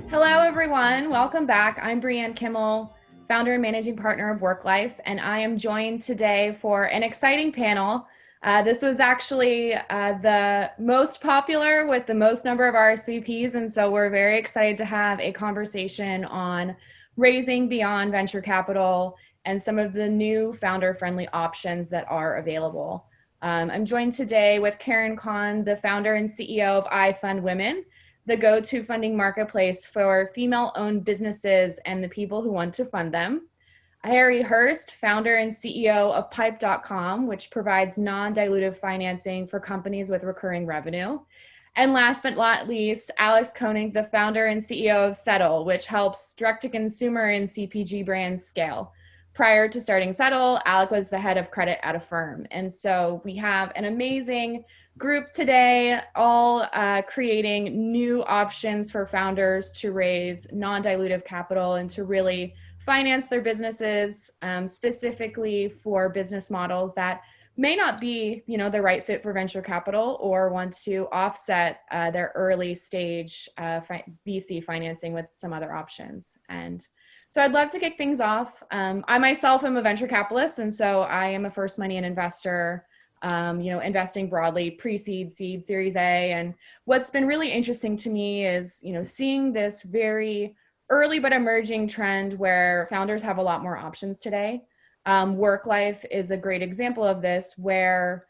Hello, everyone. Welcome back. I'm Brianne Kimmel, founder and managing partner of Worklife, and I am joined today for an exciting panel. This was actually the most popular with the most number of RSVPs, and so we're very excited to have a conversation on raising beyond venture capital and some of the new founder-friendly options that are available. I'm joined today with Cahn, the founder and CEO of IFundWomen, the go-to funding marketplace for female-owned businesses and the people who want to fund them. Hurst, founder and CEO of Pipe.com, which provides non-dilutive financing for companies with recurring revenue. And last but not least, Koenig, the founder and CEO of Settle, which helps direct-to-consumer and CPG brands scale. Prior to starting Settle, Alek was the head of credit at a firm. And so we have an amazing group today, all creating new options for founders to raise non-dilutive capital and to really finance their businesses, specifically for business models that may not be, the right fit for venture capital or want to offset their early stage VC financing with some other options. And so I'd love to kick things off. I myself am a venture capitalist, and so I am a first money and investor, investing broadly, pre-seed, seed, Series A. And what's been really interesting to me is, seeing this very early but emerging trend where founders have a lot more options today. Worklife is a great example of this, where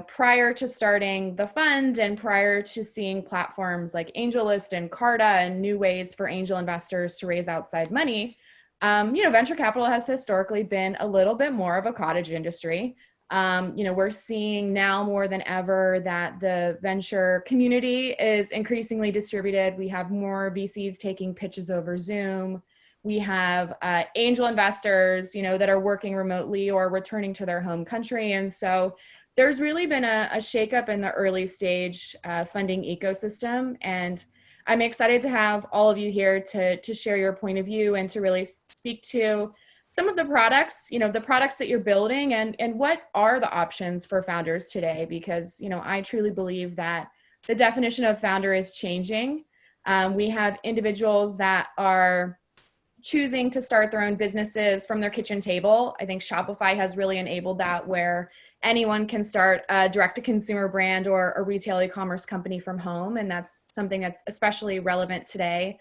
prior to starting the fund and prior to seeing platforms like AngelList and Carta and new ways for angel investors to raise outside money, venture capital has historically been a little bit more of a cottage industry. We're seeing now more than ever that the venture community is increasingly distributed. We have more VCs taking pitches over Zoom. We have angel investors, that are working remotely or returning to their home country. And so there's really been a shakeup in the early stage funding ecosystem. And I'm excited to have all of you here to share your point of view and to really speak to some of the products, the products that you're building and what are the options for founders today? Because, I truly believe that the definition of founder is changing. We have individuals that are choosing to start their own businesses from their kitchen table. I think Shopify has really enabled that, where anyone can start a direct-to-consumer brand or a retail e-commerce company from home. And that's something that's especially relevant today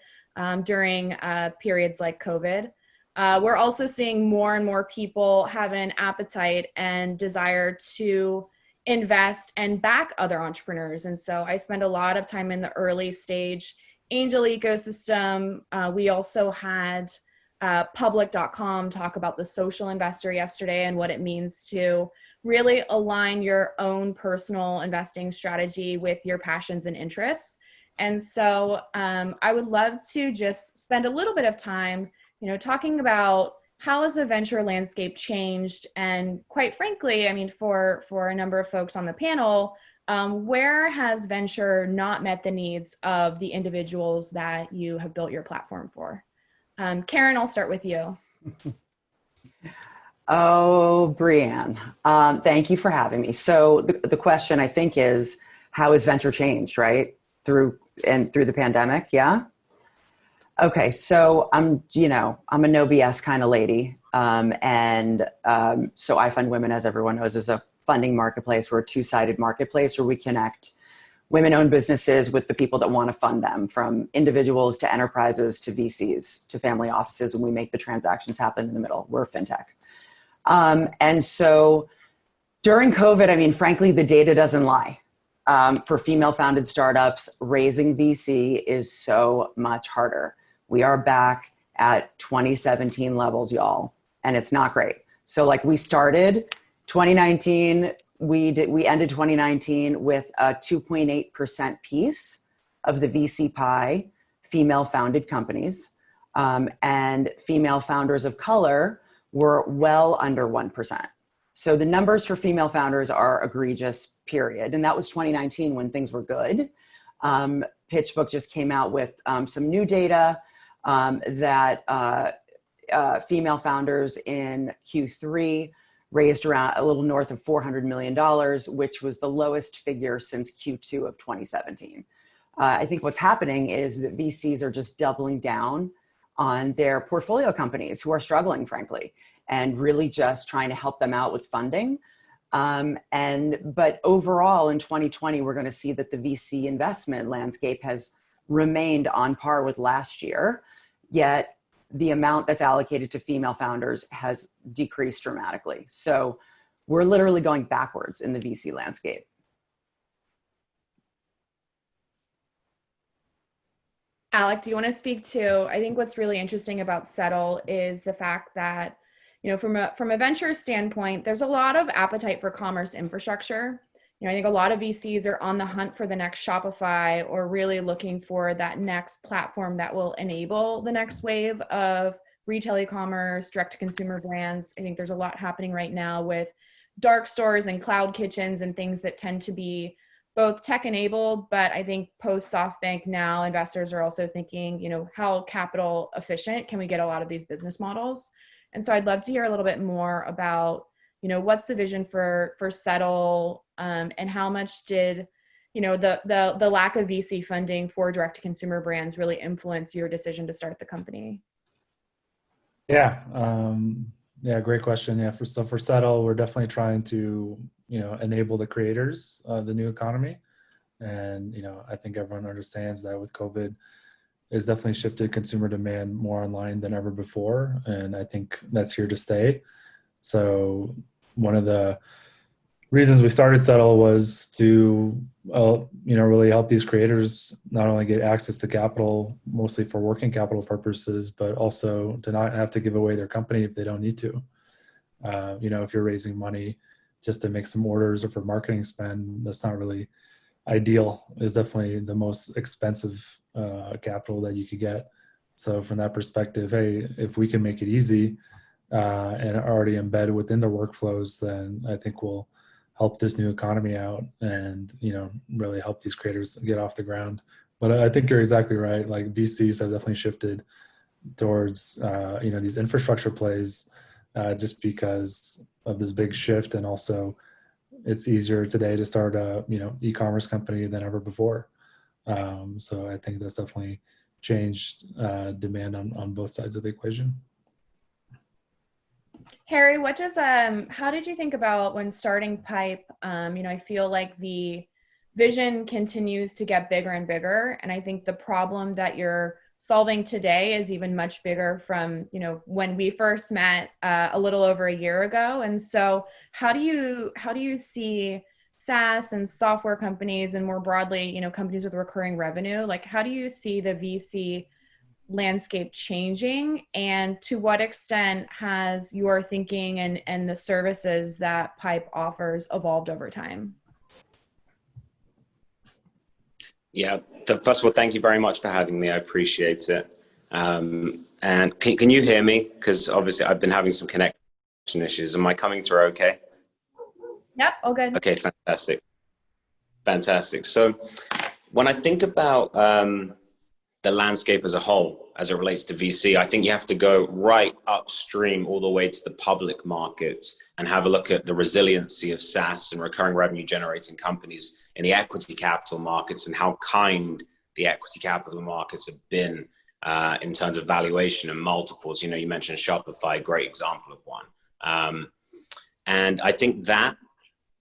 during periods like COVID. We're also seeing more and more people have an appetite and desire to invest and back other entrepreneurs. And so I spend a lot of time in the early stage angel ecosystem. We also had public.com talk about the social investor yesterday and what it means to really align your own personal investing strategy with your passions and interests. And so I would love to just spend a little bit of time talking about how has the venture landscape changed, and quite frankly, for a number of folks on the panel, where has venture not met the needs of the individuals that you have built your platform for? Karen, I'll start with you. Oh, Brianne, thank you for having me. So the question, I think, is how has venture changed, right? Through the pandemic, yeah? Okay, so I'm a no BS kind of lady. So IFundWomen, as everyone knows, is a funding marketplace. We're a two-sided marketplace where we connect women-owned businesses with the people that want to fund them, from individuals to enterprises to VCs to family offices, and we make the transactions happen in the middle. We're a fintech. And so during COVID, frankly, the data doesn't lie. For female-founded startups, raising VC is so much harder. We are back at 2017 levels, y'all, and it's not great. So we started 2019, we ended 2019 with a 2.8% piece of the VC pie, female-founded companies, and female founders of color were well under 1%. So the numbers for female founders are egregious, period. And that was 2019 when things were good. PitchBook just came out with some new data that female founders in Q3 raised around a little north of $400 million, which was the lowest figure since Q2 of 2017. I think what's happening is that VCs are just doubling down on their portfolio companies who are struggling, frankly, and really just trying to help them out with funding. But overall in 2020, we're going to see that the VC investment landscape has remained on par with last year, yet the amount that's allocated to female founders has decreased dramatically. So we're literally going backwards in the VC landscape. Alek, do you want to speak to, I think what's really interesting about Settle is the fact that, from a venture standpoint, there's a lot of appetite for commerce infrastructure. I think a lot of VCs are on the hunt for the next Shopify, or really looking for that next platform that will enable the next wave of retail e-commerce, direct-to-consumer brands. I think there's a lot happening right now with dark stores and cloud kitchens and things that tend to be both tech-enabled, but I think post-SoftBank now, investors are also thinking, how capital efficient can we get a lot of these business models? And so I'd love to hear a little bit more about what's the vision for Settle, and how much did the lack of VC funding for direct to consumer brands really influence your decision to start the company? Yeah, great question. Yeah, for Settle, we're definitely trying to enable the creators of the new economy, and I think everyone understands that with COVID, it's definitely shifted consumer demand more online than ever before, and I think that's here to stay. So one of the reasons we started Settle was to really help these creators not only get access to capital, mostly for working capital purposes, but also to not have to give away their company if they don't need to. If you're raising money just to make some orders or for marketing spend, that's not really ideal. It's definitely the most expensive capital that you could get. So from that perspective, hey, if we can make it easy and already embed within the workflows, then I think we'll help this new economy out and really help these creators get off the ground. But I think you're exactly right. Like VCs have definitely shifted towards these infrastructure plays just because of this big shift, and also it's easier today to start a e-commerce company than ever before. So I think that's definitely changed demand on both sides of the equation. Harry, how did you think about when starting Pipe? I feel like the vision continues to get bigger and bigger. And I think the problem that you're solving today is even much bigger from, when we first met a little over a year ago. And so how do you see SaaS and software companies, and more broadly, companies with recurring revenue, like how do you see the VC landscape changing, and to what extent has your thinking and the services that Pipe offers evolved over time? Yeah, first of all, thank you very much for having me. I appreciate it. And can you hear me? Because obviously I've been having some connection issues. Am I coming through okay? Yep, all good. Okay, fantastic. Fantastic. So when I think about the landscape as a whole, as it relates to VC, I think you have to go right upstream all the way to the public markets and have a look at the resiliency of SaaS and recurring revenue generating companies in the equity capital markets, and how kind the equity capital markets have been in terms of valuation and multiples. You mentioned Shopify, great example of one. And I think that,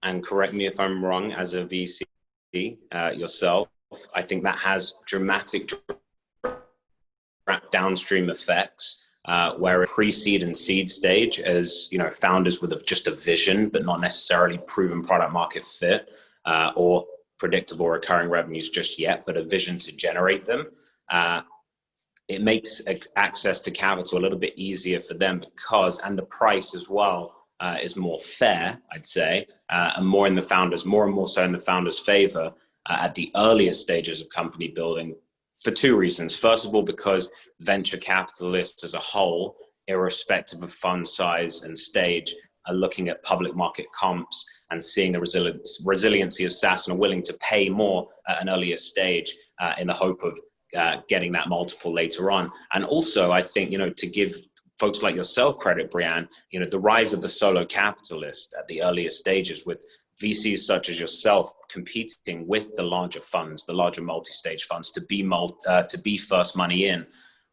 and correct me if I'm wrong as a VC yourself, I think that has dramatic downstream effects where pre-seed and seed stage, as founders with just a vision but not necessarily proven product market fit or predictable recurring revenues just yet, but a vision to generate them, it makes access to capital a little bit easier for them, and the price as well is more fair, I'd say, and more and more so in the founders' favor at the earliest stages of company building, for two reasons. First of all, because venture capitalists as a whole, irrespective of fund size and stage, are looking at public market comps and seeing the resiliency of SaaS and are willing to pay more at an earlier stage in the hope of getting that multiple later on. And also, I think, folks like yourself credit, Brianne, the rise of the solo capitalist at the earliest stages, with VCs such as yourself competing with the larger funds, the larger multi-stage funds, to be first money in,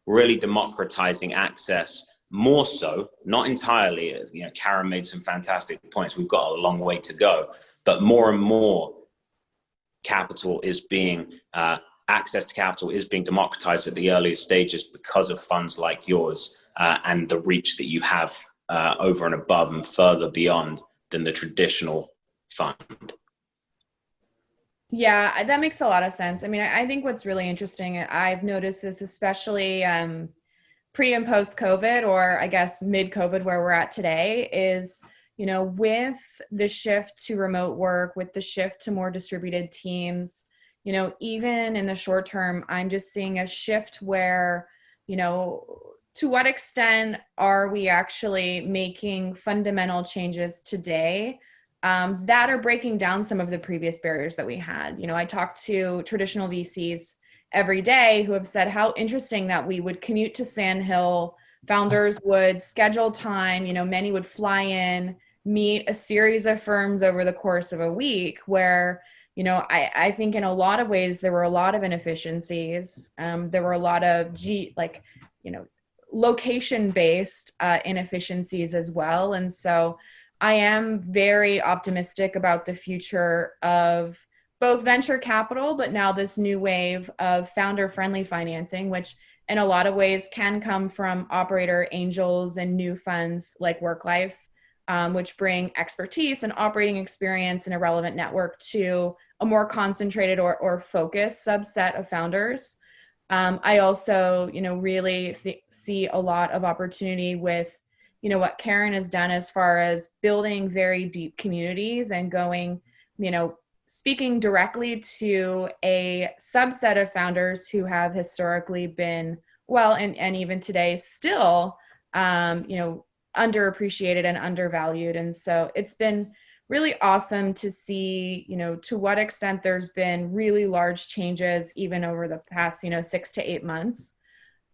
really democratizing access more so, not entirely. As Karen made some fantastic points. We've got a long way to go, but more and more capital is being access to capital is being democratized at the earliest stages because of funds like yours and the reach that you have over and above and further beyond than the traditional fund. Yeah, that makes a lot of sense. I mean, I think what's really interesting, I've noticed this especially pre and post COVID, or I guess mid COVID where we're at today, is, with the shift to remote work, with the shift to more distributed teams, even in the short term, I'm just seeing a shift where, to what extent are we actually making fundamental changes today that are breaking down some of the previous barriers that we had? I talk to traditional VCs every day who have said how interesting that we would commute to Sand Hill, founders would schedule time, many would fly in, meet a series of firms over the course of a week, where, I think in a lot of ways there were a lot of inefficiencies. There were a lot of location-based inefficiencies as well. And so I am very optimistic about the future of both venture capital, but now this new wave of founder-friendly financing, which in a lot of ways can come from operator angels and new funds like Worklife, which bring expertise and operating experience and a relevant network to a more concentrated or focused subset of founders. I also, really see a lot of opportunity with, what Karen has done as far as building very deep communities and going, speaking directly to a subset of founders who have historically been, and even today still, underappreciated and undervalued. And so it's been really awesome to see, to what extent there's been really large changes even over the past, 6 to 8 months.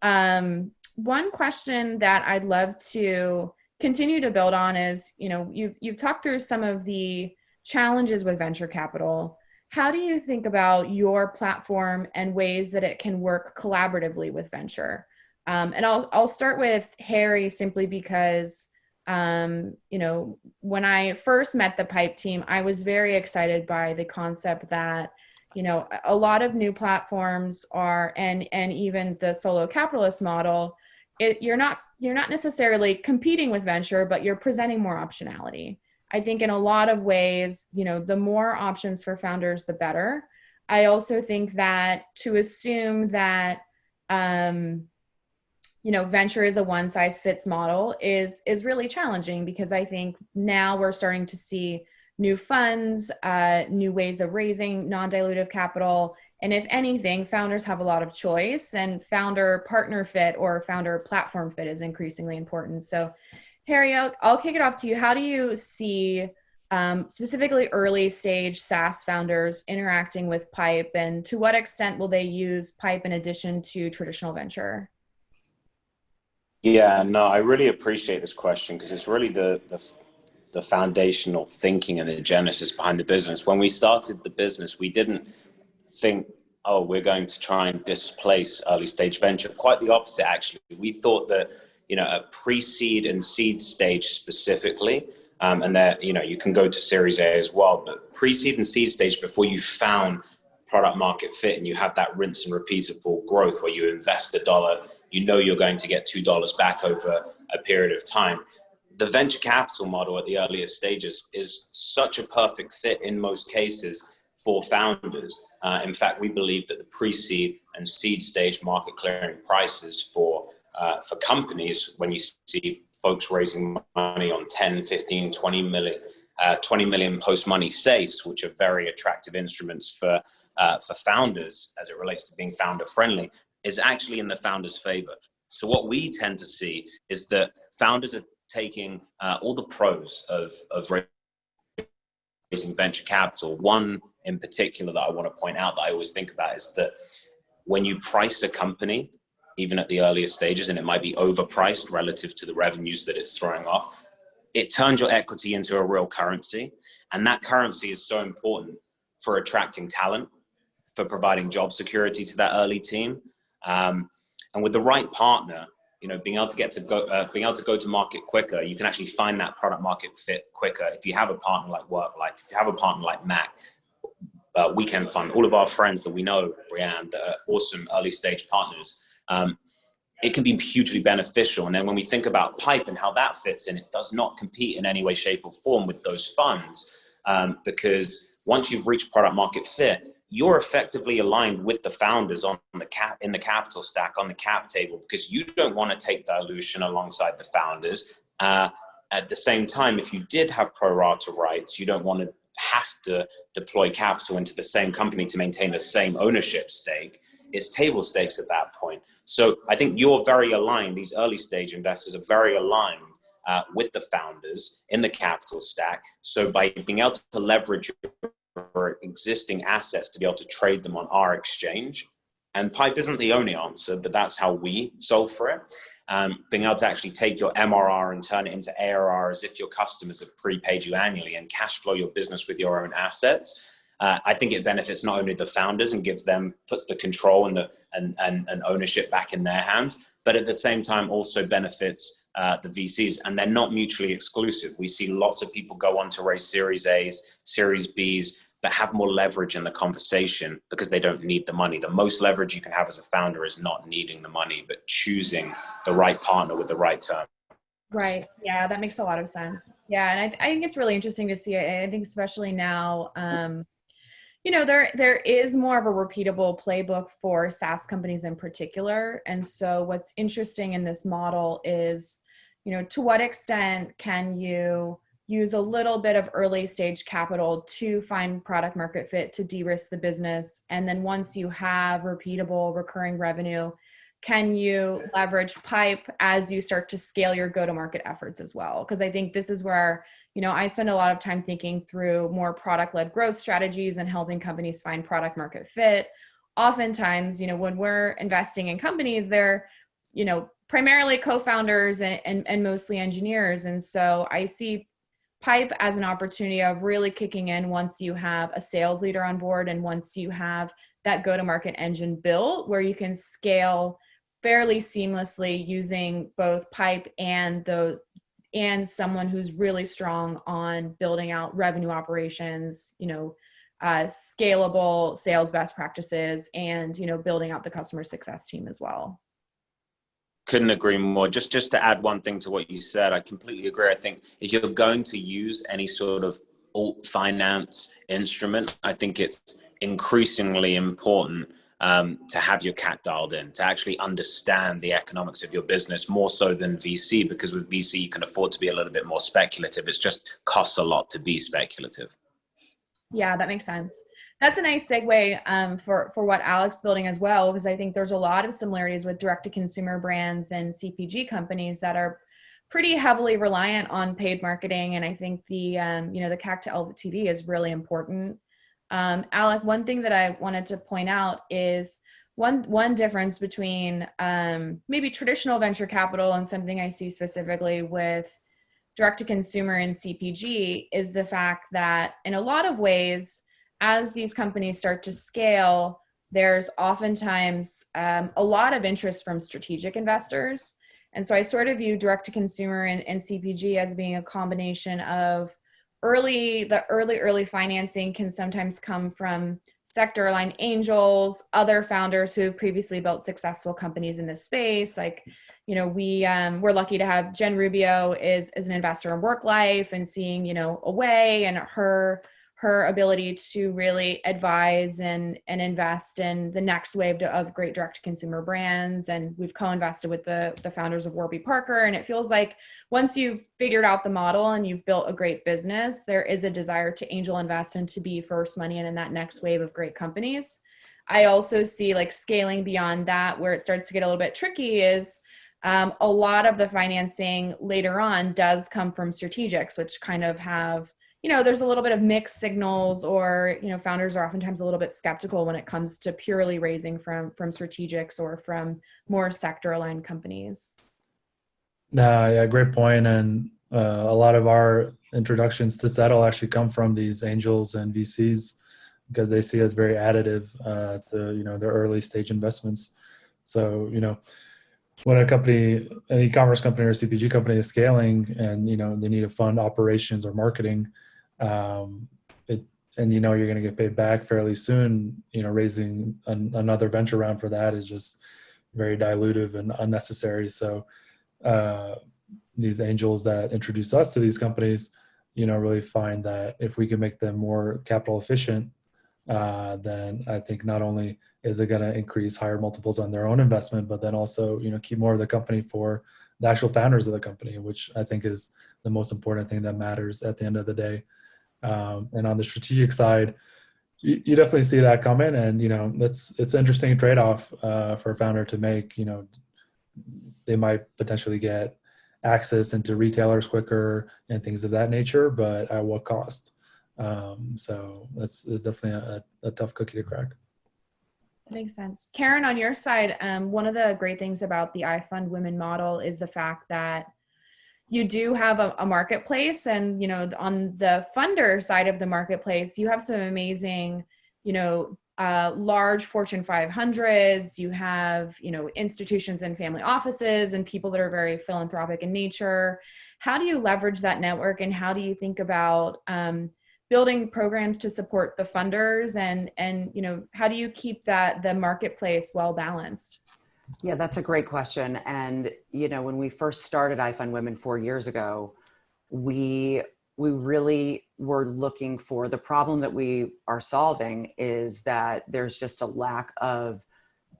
One question that I'd love to continue to build on is, you've talked through some of the challenges with venture capital. How do you think about your platform and ways that it can work collaboratively with venture? And I'll start with Harry, simply because, when I first met the Pipe team, I was very excited by the concept that, a lot of new platforms are, and even the solo capitalist model, you're not necessarily competing with venture, but you're presenting more optionality. I think in a lot of ways, the more options for founders, the better. I also think that to assume that, venture is a one size fits model is really challenging, because I think now we're starting to see new funds, new ways of raising non-dilutive capital. And if anything, founders have a lot of choice, and founder partner fit or founder platform fit is increasingly important. So Harry, I'll kick it off to you. How do you see specifically early stage SaaS founders interacting with Pipe, and to what extent will they use Pipe in addition to traditional venture? Yeah, no, I really appreciate this question, because it's really the foundational thinking and the genesis behind the business. When we started the business, we didn't think, oh, we're going to try and displace early stage venture. Quite the opposite, actually. We thought that, at pre-seed and seed stage specifically, and that, you can go to Series A as well, but pre-seed and seed stage, before you found product market fit and you have that rinse and repeatable growth where you invest $1, you're going to get $2 back over a period of time. The venture capital model at the earliest stages is such a perfect fit in most cases for founders. In fact, we believe that the pre-seed and seed stage market clearing prices for companies, when you see folks raising money on 10, 15, 20 million post-money SAFEs, which are very attractive instruments for founders as it relates to being founder-friendly, is actually in the founder's favor. So what we tend to see is that founders are taking all the pros of raising venture capital. One in particular that I want to point out that I always think about is that when you price a company even at the earlier stages, and it might be overpriced relative to the revenues that it's throwing off. It turns your equity into a real currency. And that currency is so important for attracting talent, for providing job security to that early team. And with the right partner, being able to go to market quicker, you can actually find that product market fit quicker. If you have a partner like Worklife, if you have a partner like Mac, Weekend Fund, all of our friends that we know, Brianne, that are awesome early stage partners, it can be hugely beneficial. And then when we think about Pipe and how that fits in, it does not compete in any way, shape or form with those funds, because once you've reached product market fit, you're effectively aligned with the founders in the capital stack, on the cap table, because you don't want to take dilution alongside the founders. At the same time, if you did have pro rata rights, you don't want to have to deploy capital into the same company to maintain the same ownership stake. It's table stakes at that point. So I think you're very aligned. These early stage investors are very aligned with the founders in the capital stack. So by being able to leverage your existing assets to be able to trade them on our exchange, and Pipe isn't the only answer, but that's how we solve for it. Being able to actually take your MRR and turn it into ARR as if your customers have prepaid you annually and cash flow your business with your own assets. I think it benefits not only the founders and puts the control and ownership back in their hands, but at the same time also benefits the VCs, and they're not mutually exclusive. We see lots of people go on to raise Series A's, Series B's, but have more leverage in the conversation because they don't need the money. The most leverage you can have as a founder is not needing the money, but choosing the right partner with the right terms. Right. Yeah, that makes a lot of sense. Yeah, and I think it's really interesting to see it. I think especially now, there is more of a repeatable playbook for SaaS companies in particular. And so what's interesting in this model is, to what extent can you use a little bit of early stage capital to find product market fit, to de-risk the business. And then once you have repeatable recurring revenue, can you leverage Pipe as you start to scale your go-to-market efforts as well? Because I think this is where, I spend a lot of time thinking through more product-led growth strategies and helping companies find product market fit. Oftentimes, when we're investing in companies, they're, primarily co-founders and mostly engineers. And so I see Pipe as an opportunity of really kicking in once you have a sales leader on board and once you have that go-to-market engine built, where you can scale fairly seamlessly using both Pipe and someone who's really strong on building out revenue operations, scalable sales best practices, and building out the customer success team as well. Couldn't agree more. Just to add one thing to what you said, I completely agree. I think if you're going to use any sort of alt finance instrument, I think it's increasingly important to have your CAC dialed in, to actually understand the economics of your business more so than VC, because with VC you can afford to be a little bit more speculative. It's just costs a lot to be speculative. Yeah, that makes sense. That's a nice segue for what Alek's building as well, because I think there's a lot of similarities with direct-to-consumer brands and CPG companies that are pretty heavily reliant on paid marketing. And I think the CAC to LTV is really important. Alek, one thing that I wanted to point out is one difference between maybe traditional venture capital and something I see specifically with direct-to-consumer and CPG is the fact that in a lot of ways, as these companies start to scale, there's oftentimes a lot of interest from strategic investors. And so I sort of view direct-to-consumer and CPG as being a combination of early financing can sometimes come from sector-aligned angels, other founders who have previously built successful companies in this space. Like, we're lucky to have Jen Rubio is an investor in Worklife, and seeing, Away and her ability to really advise and invest in the next wave of great direct-to-consumer brands. And we've co-invested with the founders of Warby Parker. And it feels like once you've figured out the model and you've built a great business, there is a desire to angel invest and to be first money in that next wave of great companies. I also see like scaling beyond that, where it starts to get a little bit tricky, is a lot of the financing later on does come from strategics, which kind of have there's a little bit of mixed signals, or, founders are oftentimes a little bit skeptical when it comes to purely raising from strategics or from more sector aligned companies. No, yeah, great point. And a lot of our introductions to Settle actually come from these angels and VCs, because they see us very additive to their early stage investments. So when an e-commerce company or a CPG company is scaling, and they need to fund operations or marketing, and you're going to get paid back fairly soon, raising another venture round for that is just very dilutive and unnecessary. So these angels that introduce us to these companies, really find that if we can make them more capital efficient, then I think not only is it going to increase higher multiples on their own investment, but then also, keep more of the company for the actual founders of the company, which I think is the most important thing that matters at the end of the day. And on the strategic side, you definitely see that coming, and it's an interesting trade-off for a founder to make. They might potentially get access into retailers quicker and things of that nature, but at what cost? So it's definitely a tough cookie to crack. That makes sense. Karen, on your side, one of the great things about the IFundWomen model is the fact that you do have a marketplace, and, on the funder side of the marketplace, you have some amazing, large Fortune 500s, you have, institutions and family offices and people that are very philanthropic in nature. How do you leverage that network, and how do you think about building programs to support the funders, and how do you keep the marketplace well balanced? Yeah, that's a great question. And, when we first started IFundWomen 4 years ago, we really were looking for, the problem that we are solving is that there's just a lack of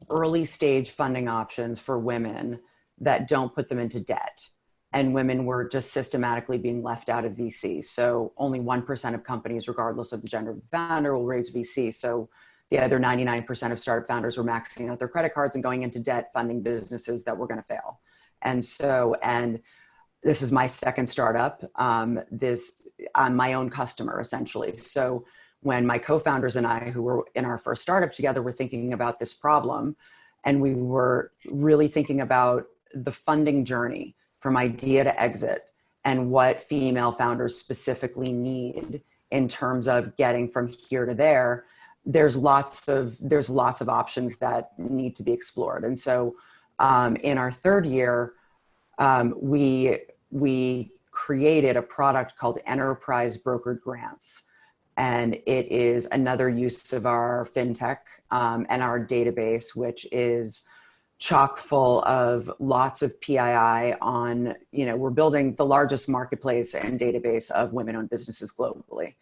early stage funding options for women that don't put them into debt. And women were just systematically being left out of VC. So only 1% of companies, regardless of the gender of the founder, will raise VC. So the other 99% of startup founders were maxing out their credit cards and going into debt funding businesses that were going to fail. And this is my second startup. I'm my own customer, essentially. So when my co-founders and I, who were in our first startup together, were thinking about this problem, and we were really thinking about the funding journey from idea to exit, and what female founders specifically need in terms of getting from here to there, there's lots of options that need to be explored. And so in our third year, we created a product called Enterprise Brokered Grants. And it is another use of our fintech and our database, which is chock full of lots of PII on, we're building the largest marketplace and database of women-owned businesses globally.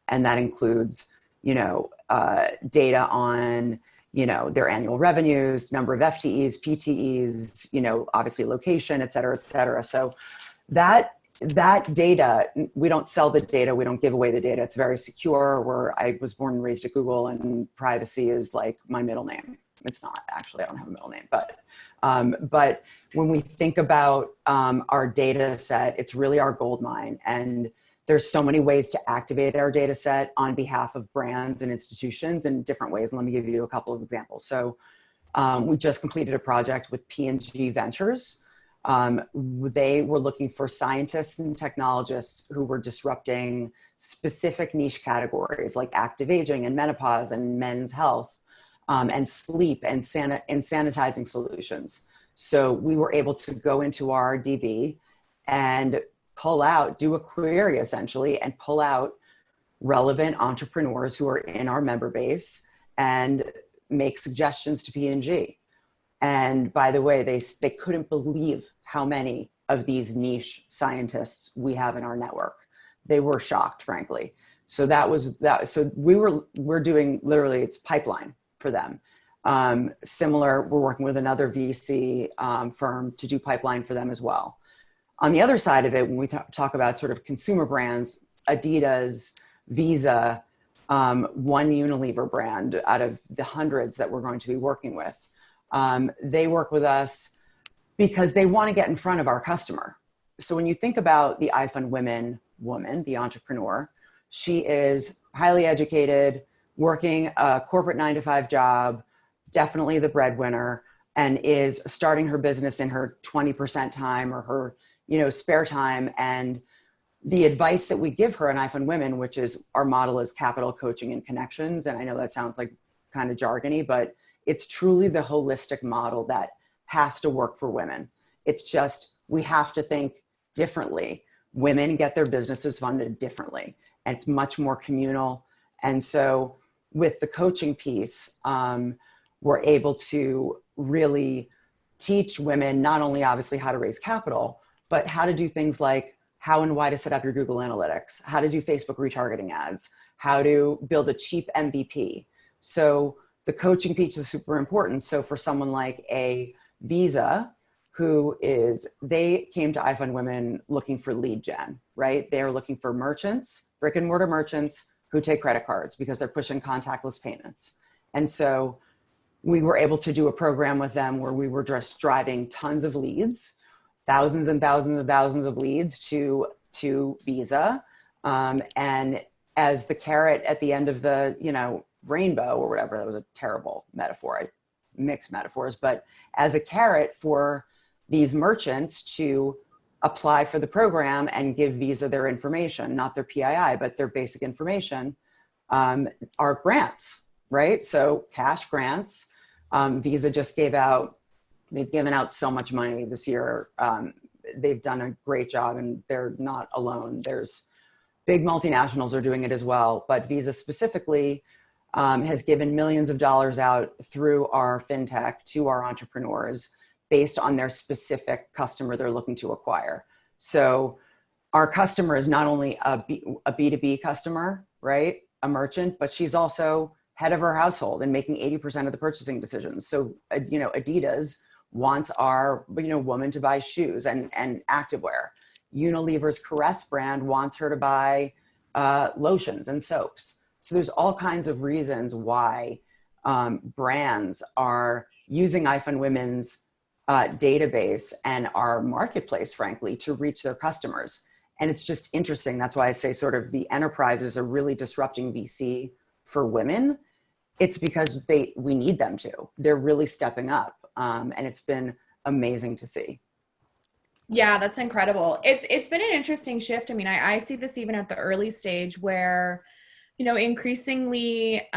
And that includes, data on, their annual revenues, number of FTEs, PTEs, obviously location, et cetera, et cetera. So that data, we don't sell the data, we don't give away the data. It's very secure. I was born and raised at Google, and privacy is like my middle name. It's not actually, I don't have a middle name, but when we think about our data set, it's really our gold mine. And there's so many ways to activate our data set on behalf of brands and institutions in different ways. And let me give you a couple of examples. So we just completed a project with P&G Ventures. They were looking for scientists and technologists who were disrupting specific niche categories like active aging and menopause and men's health, and sleep and sanitizing solutions. So we were able to go into our DB and do a query essentially, and pull out relevant entrepreneurs who are in our member base and make suggestions to P&G. And by the way, they couldn't believe how many of these niche scientists we have in our network. They were shocked, frankly. So so we're doing literally, it's pipeline for them. Similar, we're working with another VC firm to do pipeline for them as well. On the other side of it, when we talk about sort of consumer brands, Adidas, Visa, one Unilever brand out of the hundreds that we're going to be working with, they work with us because they want to get in front of our customer. So when you think about the IFundWomen woman, the entrepreneur, She is highly educated, working a corporate 9-to-5 job, definitely the breadwinner, and is starting her business in her 20% time or her, spare time. And the advice that we give her in IFundWomen, which is our model is capital, coaching, and connections. And I know that sounds like kind of jargony, but it's truly the holistic model that has to work for women. It's just, we have to think differently. Women get their businesses funded differently, and it's much more communal. And so with the coaching piece, we're able to really teach women not only obviously how to raise capital, but how to do things like how and why to set up your Google Analytics, how to do Facebook retargeting ads, how to build a cheap MVP. So the coaching piece is super important. So for someone like a Visa, they came to IFundWomen looking for lead gen, right? They're looking for merchants, brick and mortar merchants who take credit cards because they're pushing contactless payments. And so we were able to do a program with them where we were just driving tons of leads, thousands and thousands and thousands of leads to Visa. And as the carrot at the end of the, rainbow or whatever, that was a terrible metaphor. I mixed metaphors, but as a carrot for these merchants to apply for the program and give Visa their information, not their PII, but their basic information, are grants, right? So cash grants. Visa just they've given out so much money this year. They've done a great job, and they're not alone. There's big multinationals are doing it as well, but Visa specifically has given millions of dollars out through our fintech to our entrepreneurs based on their specific customer they're looking to acquire. So our customer is not only a B2B customer, right? A merchant, but she's also head of her household and making 80% of the purchasing decisions. So, Adidas wants our, woman to buy shoes and activewear. Unilever's Caress brand wants her to buy lotions and soaps. So there's all kinds of reasons why brands are using IFundWomen's database and our marketplace, frankly, to reach their customers. And it's just interesting. That's why I say sort of the enterprises are really disrupting VC for women. It's because we need them to. They're really stepping up. And it's been amazing to see. Yeah, that's incredible. It's been an interesting shift. I mean, I see this even at the early stage where, increasingly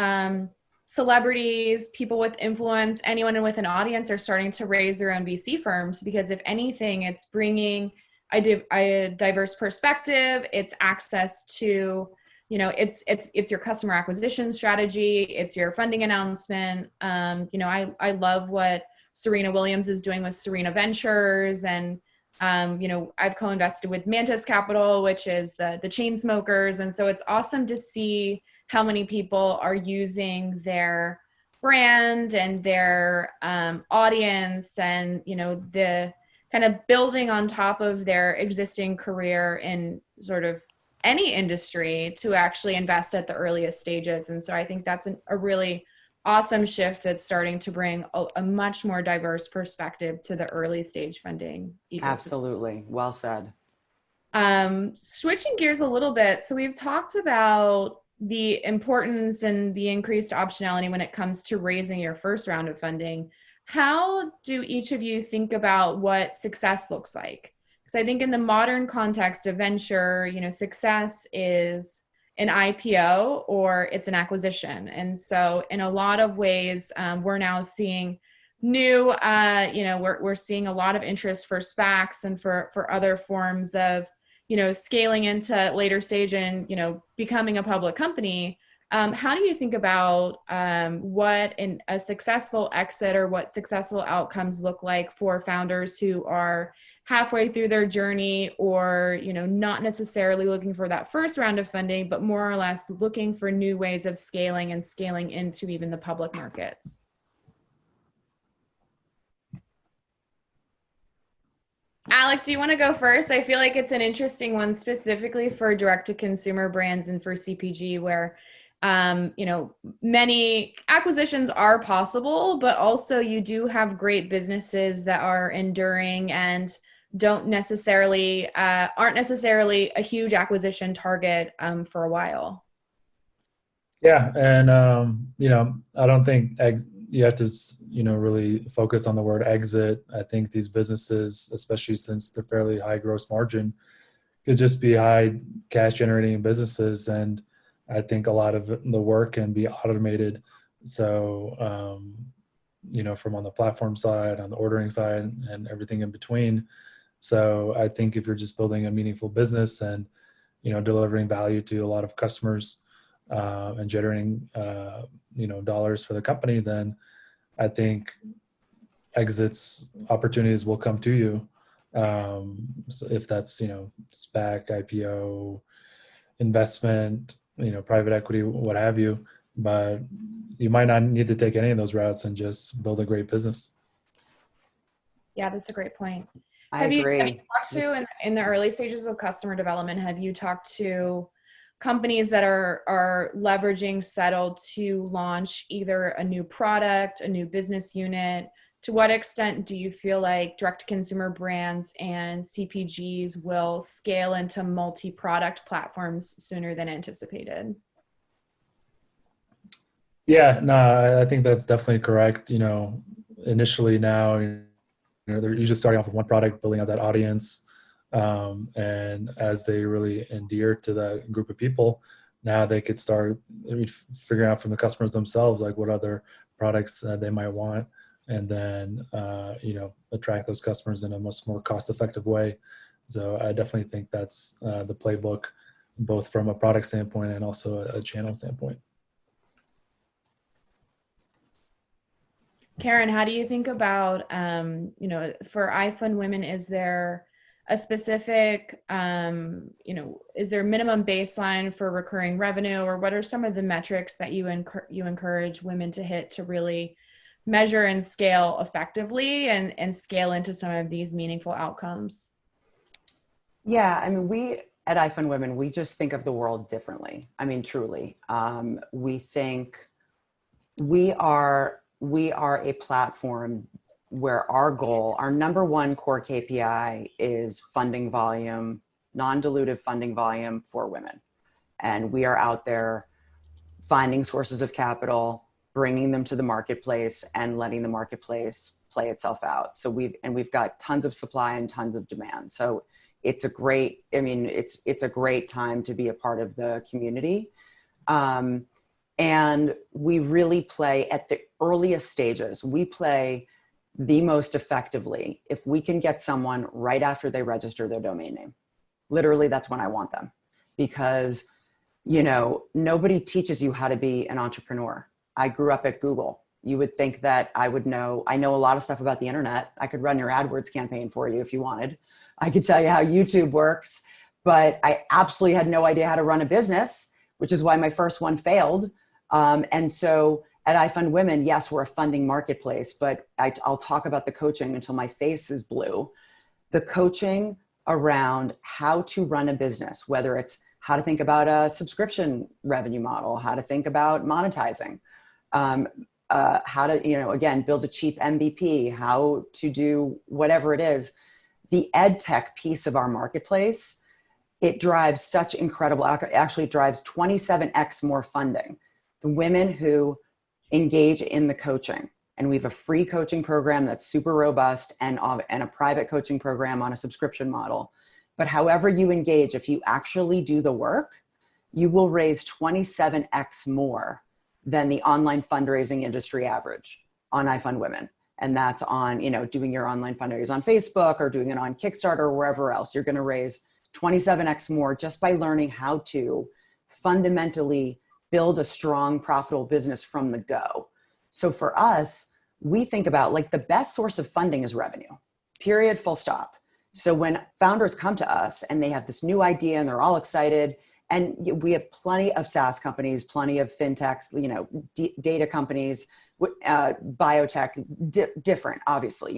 celebrities, people with influence, anyone with an audience are starting to raise their own VC firms, because if anything, it's bringing a diverse perspective. It's access to, it's your customer acquisition strategy. It's your funding announcement. I love what Serena Williams is doing with Serena Ventures, and I've co-invested with Mantis Capital, which is the chain smokers. And so it's awesome to see how many people are using their brand and their audience and, the kind of building on top of their existing career in sort of any industry to actually invest at the earliest stages. And so I think that's a really awesome shift that's starting to bring a much more diverse perspective to the early stage funding ecosystem. Absolutely. Well said. Switching gears a little bit. So we've talked about the importance and the increased optionality when it comes to raising your first round of funding. How do each of you think about what success looks like? Because I think in the modern context of venture, success is an IPO or it's an acquisition. And so in a lot of ways, we're now seeing new, we're seeing a lot of interest for SPACs and for other forms of, scaling into later stage and, becoming a public company. How do you think about what a successful exit or what successful outcomes look like for founders who are halfway through their journey or, not necessarily looking for that first round of funding, but more or less looking for new ways of scaling and scaling into even the public markets? Alek, do you want to go first? I feel like it's an interesting one specifically for direct-to-consumer brands and for CPG where, many acquisitions are possible, but also you do have great businesses that are enduring and aren't necessarily a huge acquisition target for a while. Yeah, and I don't think you have to really focus on the word exit. I think these businesses, especially since they're fairly high gross margin, could just be high cash generating businesses, and I think a lot of the work can be automated. So from on the platform side, on the ordering side, and everything in between. So I think if you're just building a meaningful business and delivering value to a lot of customers and generating dollars for the company, then I think exits opportunities will come to you. So if that's SPAC, IPO, investment, private equity, what have you, but you might not need to take any of those routes and just build a great business. Yeah, that's a great point. I agree. Have you talked to, in the early stages of customer development, have you talked to companies that are leveraging Settle to launch either a new product, a new business unit? To what extent do you feel like direct-to-consumer brands and CPGs will scale into multi-product platforms sooner than anticipated? Yeah, no, I think that's definitely correct. Initially now, they're usually starting off with one product, building out that audience. And as they really endear to that group of people, now they could start figuring out from the customers themselves, like what other products they might want, and then, attract those customers in a much more cost-effective way. So I definitely think that's the playbook, both from a product standpoint and also a channel standpoint. Karen, how do you think about, for IFundWomen, is there a specific, is there a minimum baseline for recurring revenue, or what are some of the metrics that you encourage women to hit to really measure and scale effectively and scale into some of these meaningful outcomes? Yeah, I mean, we at IFundWomen, we just think of the world differently. I mean, truly. We think we are a platform where our goal, our number one core KPI is funding volume, non-dilutive funding volume for women. And we are out there finding sources of capital, bringing them to the marketplace, and letting the marketplace play itself out. So we've got tons of supply and tons of demand. So it's a great time to be a part of the community. And we really play at the earliest stages. We play the most effectively if we can get someone right after they register their domain name. Literally, that's when I want them, because nobody teaches you how to be an entrepreneur. I grew up at Google. You would think that I know a lot of stuff about the internet. I could run your AdWords campaign for you if you wanted. I could tell you how YouTube works, but I absolutely had no idea how to run a business, which is why my first one failed. And so at IFundWomen, yes, we're a funding marketplace, but I'll talk about the coaching until my face is blue. The coaching around how to run a business, whether it's how to think about a subscription revenue model, how to think about monetizing, how to, again, build a cheap MVP, how to do whatever it is. The ed tech piece of our marketplace, it drives such incredible, actually it drives 27x more funding. The women who engage in the coaching, and we have a free coaching program that's super robust and a private coaching program on a subscription model. But however you engage, if you actually do the work, you will raise 27x more than the online fundraising industry average on IFundWomen. And that's on, doing your online fundraise on Facebook or doing it on Kickstarter or wherever else. You're going to raise 27x more just by learning how to fundamentally build a strong, profitable business from the go. So for us, we think about the best source of funding is revenue, period, full stop. So when founders come to us and they have this new idea and they're all excited, and we have plenty of SaaS companies, plenty of fintechs, data companies, biotech, different, obviously,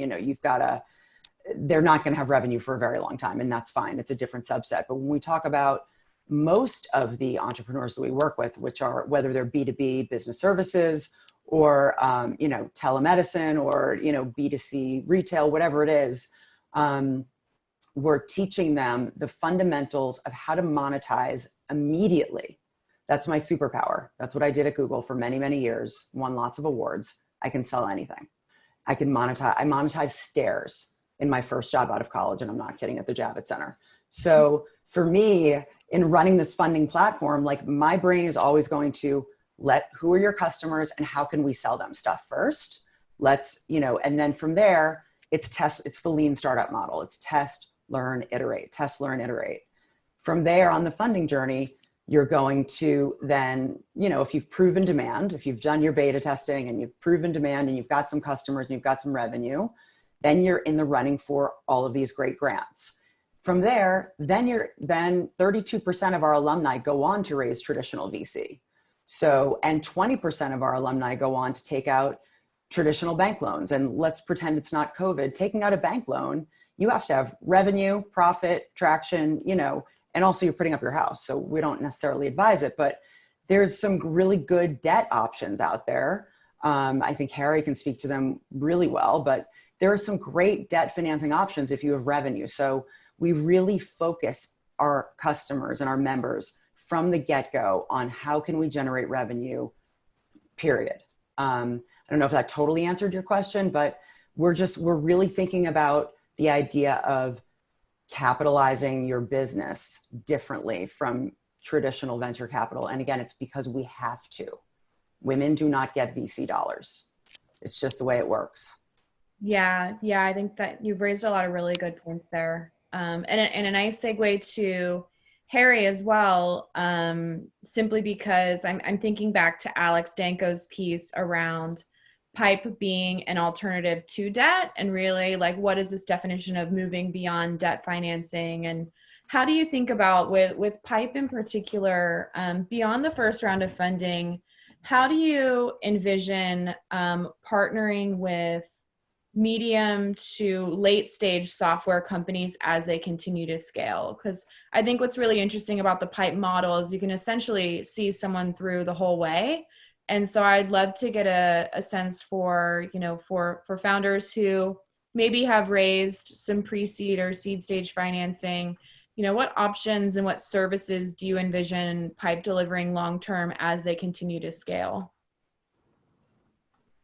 they're not going to have revenue for a very long time, and that's fine. It's a different subset. But when we talk about most of the entrepreneurs that we work with, which are, whether they're B2B business services or, telemedicine or, B2C retail, whatever it is, we're teaching them the fundamentals of how to monetize immediately. That's my superpower. That's what I did at Google for many, many years, won lots of awards. I can sell anything. I monetize stairs in my first job out of college, and I'm not kidding, at the Javits Center. So for me, in running this funding platform, like my brain is always going to who are your customers and how can we sell them stuff first? And then from there, it's the lean startup model. It's test, learn, iterate, test, learn, iterate. From there on the funding journey, you're going to then, if you've proven demand, if you've done your beta testing and you've proven demand and you've got some customers and you've got some revenue, then you're in the running for all of these great grants. From there, then 32% of our alumni go on to raise traditional VC. And 20% of our alumni go on to take out traditional bank loans. And let's pretend it's not COVID. Taking out a bank loan, you have to have revenue, profit, traction, and also you're putting up your house. So we don't necessarily advise it, but there's some really good debt options out there. I think Harry can speak to them really well, but there are some great debt financing options if you have revenue. So we really focus our customers and our members from the get-go on how can we generate revenue, period. I don't know if that totally answered your question, but we're really thinking about the idea of capitalizing your business differently from traditional venture capital. And again, it's because we have to. Women do not get VC dollars. It's just the way it works. Yeah, I think that you've raised a lot of really good points there. And a nice segue to Harry as well, simply because I'm thinking back to Alex Danko's piece around PIPE being an alternative to debt, and really like, what is this definition of moving beyond debt financing? And how do you think about with PIPE in particular, beyond the first round of funding, how do you envision partnering with medium to late stage software companies as they continue to scale? Because I think what's really interesting about the PIPE model is you can essentially see someone through the whole way. And so I'd love to get a sense for founders who maybe have raised some pre-seed or seed stage financing, what options and what services do you envision PIPE delivering long-term as they continue to scale?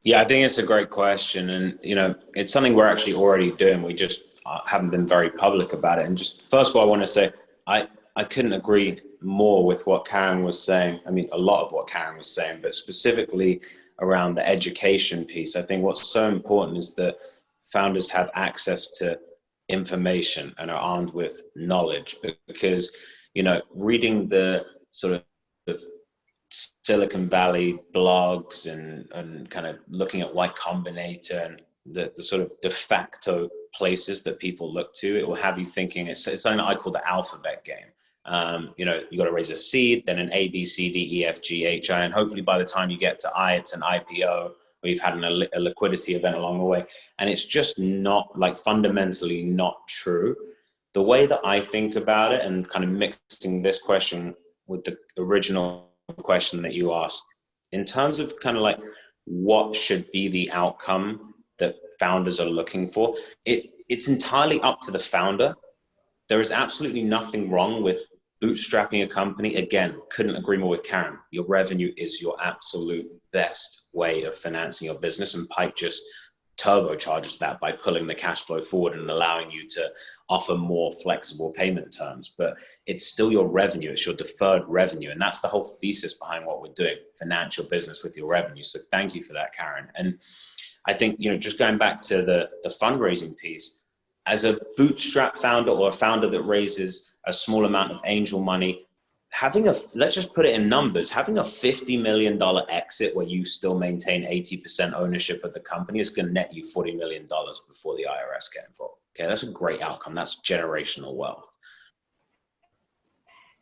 Yeah, I think it's a great question. And, it's something we're actually already doing. We just haven't been very public about it. And just first of all, I want to say, I couldn't agree more with what Karen was saying. I mean, a lot of what Karen was saying, but specifically around the education piece. I think what's so important is that founders have access to information and are armed with knowledge, because, reading the sort of Silicon Valley blogs and kind of looking at Y Combinator and the sort of de facto places that people look to, it will have you thinking it's something that I call the alphabet game. You got to raise a seed, then an A, B, C, D, E, F, G, H, I, and hopefully by the time you get to I, it's an IPO, or you've had a liquidity event along the way. And it's just not, like, fundamentally not true. The way that I think about it, and kind of mixing this question with the original question that you asked, in terms of kind of like what should be the outcome that founders are looking for, it's entirely up to the founder. There is absolutely nothing wrong with bootstrapping a company. Again, couldn't agree more with Karen. Your revenue is your absolute best way of financing your business, and PIPE just turbocharges that by pulling the cash flow forward and allowing you to offer more flexible payment terms. But it's still your revenue, it's your deferred revenue. And that's the whole thesis behind what we're doing, financial business with your revenue. So thank you for that, Karen. And I think, just going back to the fundraising piece, as a bootstrap founder or a founder that raises a small amount of angel money, let's just put it in numbers, having a $50 million exit where you still maintain 80% ownership of the company is going to net you $40 million before the IRS get involved. Okay, that's a great outcome. That's generational wealth.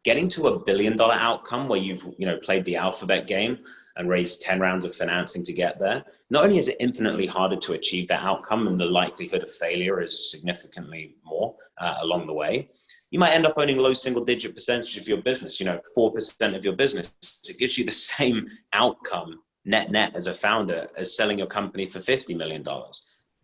Getting to $1 billion outcome where you've played the alphabet game and raised 10 rounds of financing to get there, not only is it infinitely harder to achieve that outcome, and the likelihood of failure is significantly more along the way, you might end up owning low single-digit percentage of your business, 4% of your business. It gives you the same outcome net as a founder as selling your company for $50 million.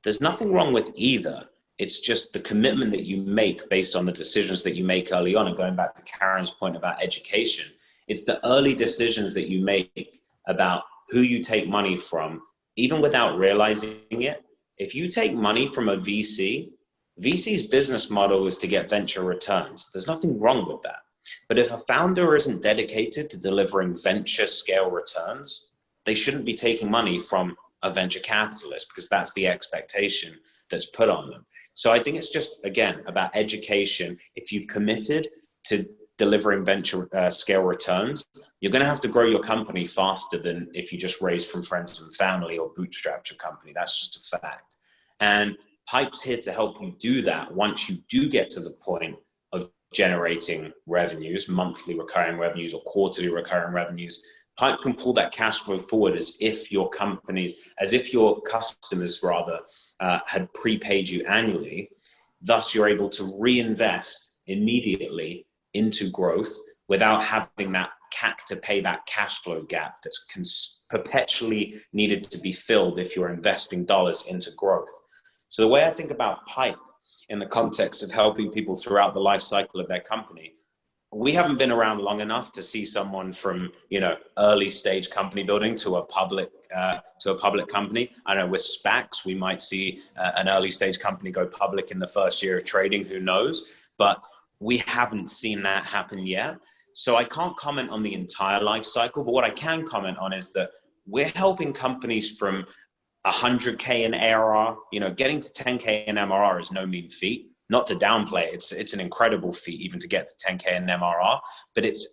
There's nothing wrong with either. It's just the commitment that you make based on the decisions that you make early on. And going back to Karen's point about education, it's the early decisions that you make about who you take money from, even without realizing it. If you take money from a VC's business model is to get venture returns. There's nothing wrong with that. But if a founder isn't dedicated to delivering venture scale returns, they shouldn't be taking money from a venture capitalist, because that's the expectation that's put on them. So I think it's just, again, about education. If you've committed to delivering venture scale returns, you're going to have to grow your company faster than if you just raise from friends and family or bootstrapped your company. That's just a fact. And Pipe's here to help you do that once you do get to the point of generating revenues, monthly recurring revenues or quarterly recurring revenues. Pipe can pull that cash flow forward as if your customers rather had prepaid you annually. Thus, you're able to reinvest immediately into growth without having that CAC to payback cash flow gap that's perpetually needed to be filled if you're investing dollars into growth. So the way I think about Pipe in the context of helping people throughout the life cycle of their company, we haven't been around long enough to see someone from, early stage company building to a public company. I know with SPACs, we might see an early stage company go public in the first year of trading, who knows? But we haven't seen that happen yet. So I can't comment on the entire life cycle, but what I can comment on is that we're helping companies from 100K in ARR, getting to 10K in MRR is no mean feat. Not to downplay it, it's an incredible feat even to get to 10K in MRR, but it's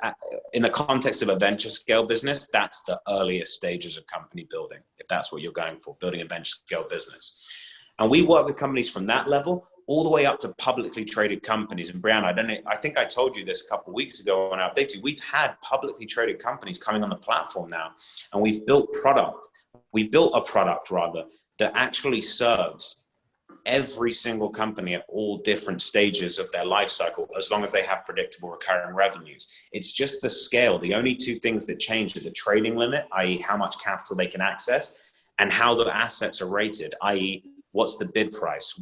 in the context of a venture scale business, that's the earliest stages of company building, if that's what you're going for, building a venture scale business. And we work with companies from that level all the way up to publicly traded companies. And Brianne, I think I told you this a couple of weeks ago when I updated you, we've had publicly traded companies coming on the platform now, and we've built a product that actually serves every single company at all different stages of their life cycle, as long as they have predictable recurring revenues. It's just the scale. The only two things that change are the trading limit, i.e. how much capital they can access, and how the assets are rated, i.e. what's the bid price,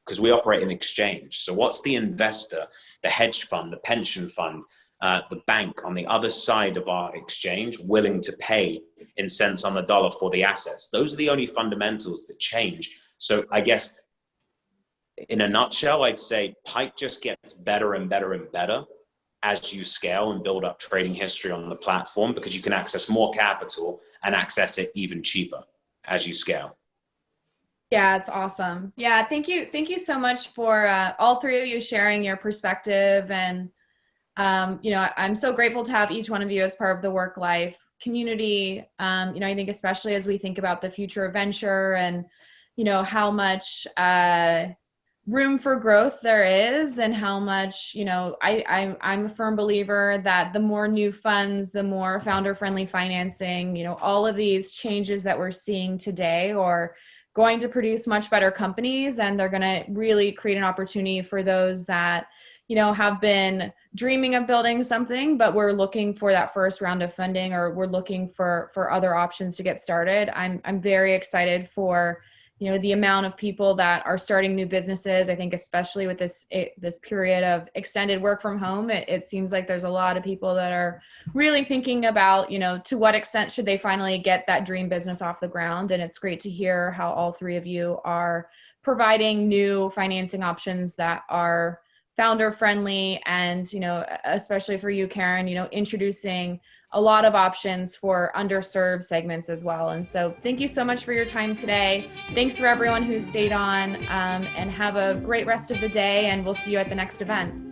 because we operate in exchange. So what's the investor, the hedge fund, the pension fund, the bank on the other side of our exchange willing to pay in cents on the dollar for the assets? Those are the only fundamentals that change. So I guess in a nutshell, I'd say Pipe just gets better and better and better as you scale and build up trading history on the platform, because you can access more capital and access it even cheaper as you scale. Yeah, it's awesome. Yeah, thank you. Thank you so much for all three of you sharing your perspective. And, I'm so grateful to have each one of you as part of the Worklife community. I think especially as we think about the future of venture and, how much room for growth there is, and how much, I'm a firm believer that the more new funds, the more founder-friendly financing, all of these changes that we're seeing today are going to produce much better companies, and they're going to really create an opportunity for those that, have been dreaming of building something, but we're looking for that first round of funding, or we're looking for other options to get started. I'm very excited for the amount of people that are starting new businesses. I think especially with this period of extended work from home, it seems like there's a lot of people that are really thinking about, to what extent should they finally get that dream business off the ground. And it's great to hear how all three of you are providing new financing options that are founder friendly, and, especially for you, Karen, introducing a lot of options for underserved segments as well. And so thank you so much for your time today. Thanks for everyone who stayed on, and have a great rest of the day, and we'll see you at the next event.